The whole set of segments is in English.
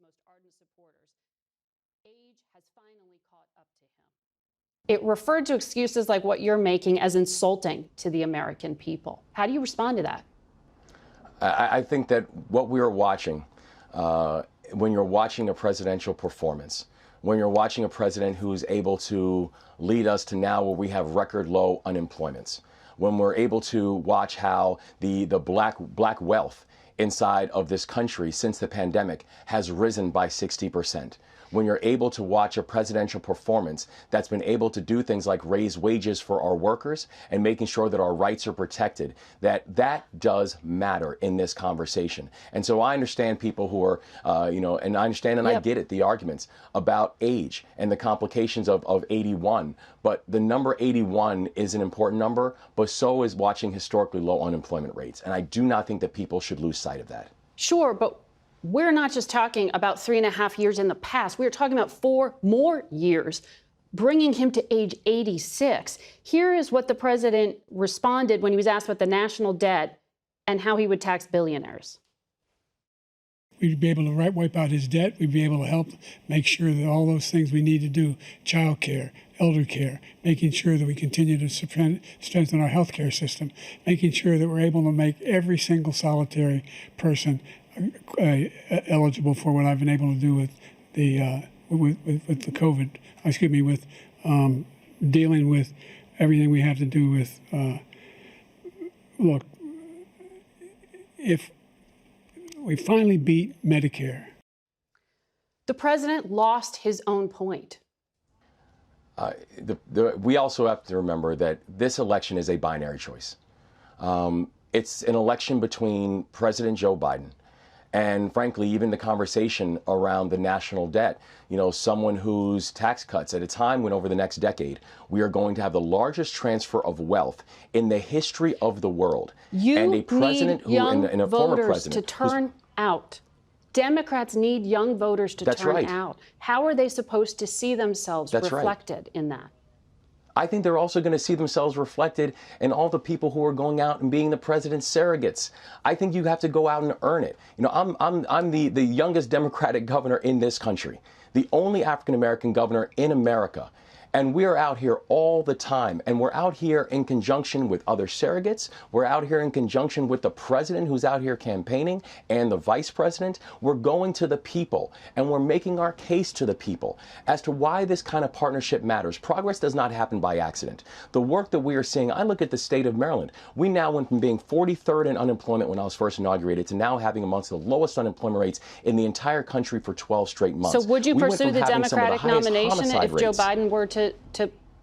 most ardent supporters, age has finally caught up to him. It referred to excuses like what you're making as insulting to the American people. How do you respond to that? I think that what we are watching, when you're watching a presidential performance, when you're watching a president who's able to lead us to now where we have record low unemployments, when we're able to watch how the black wealth inside of this country since the pandemic has risen by 60%. When you're able to watch a presidential performance that's been able to do things like raise wages for our workers and making sure that our rights are protected, that does matter in this conversation. And so I understand people who are, and I understand and I get it, the arguments about age and the complications of 81. But the number 81 is an important number, but so is watching historically low unemployment rates. And I do not think that people should lose sight of that. Sure, but we're not just talking about 3.5 years in the past. We're talking about 4 more years, bringing him to age 86. Here is what the president responded when he was asked about the national debt and how he would tax billionaires. We'd be able to wipe out his debt. We'd be able to help make sure that all those things we need to do, child care, elder care, making sure that we continue to strengthen our healthcare system, making sure that we're able to make every single solitary person eligible for what I've been able to do with the with the COVID. With dealing with everything we have to do with. Look, if we finally beat Medicare, the president lost his own point. We also have to remember that this election is a binary choice. It's an election between President Joe Biden and, frankly, even the conversation around the national debt. You know, someone whose tax cuts at a time when over the next decade we are going to have the largest transfer of wealth in the history of the world. And a president who, and a former president, to turn out. Democrats need young voters to turn out. How are they supposed to see themselves reflected in that? I think they're also going to see themselves reflected in all the people who are going out and being the president's surrogates. I think you have to go out and earn it. You know, I'm the youngest Democratic governor in this country, the only African-American governor in America. And we're out here all the time, and we're out here in conjunction with other surrogates. We're out here in conjunction with the president who's out here campaigning and the vice president. We're going to the people, and we're making our case to the people as to why this kind of partnership matters. Progress does not happen by accident. The work that we are seeing, I look at the state of Maryland. We now went from being 43rd in unemployment when I was first inaugurated to now having amongst the lowest unemployment rates in the entire country for 12 straight months. So would you pursue the Democratic nomination if Joe Biden were to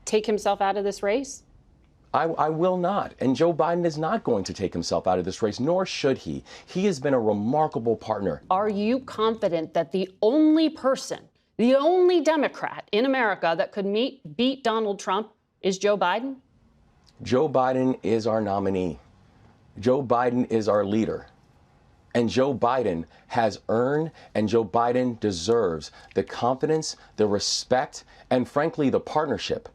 take himself out of this race? I will not. And Joe Biden is not going to take himself out of this race, nor should he. He has been a remarkable partner. Are you confident that the only person, the only Democrat in America that could beat Donald Trump is Joe Biden? Joe Biden is our nominee. Joe Biden is our leader. And Joe Biden has earned, and Joe Biden deserves the confidence, the respect, and frankly, the partnership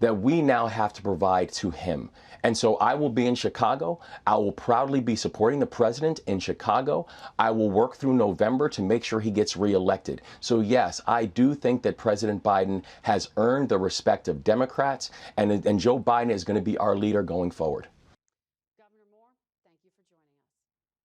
that we now have to provide to him. And so I will be in Chicago. I will proudly be supporting the president in Chicago. I will work through November to make sure he gets reelected. So yes, I do think that President Biden has earned the respect of Democrats, and Joe Biden is going to be our leader going forward.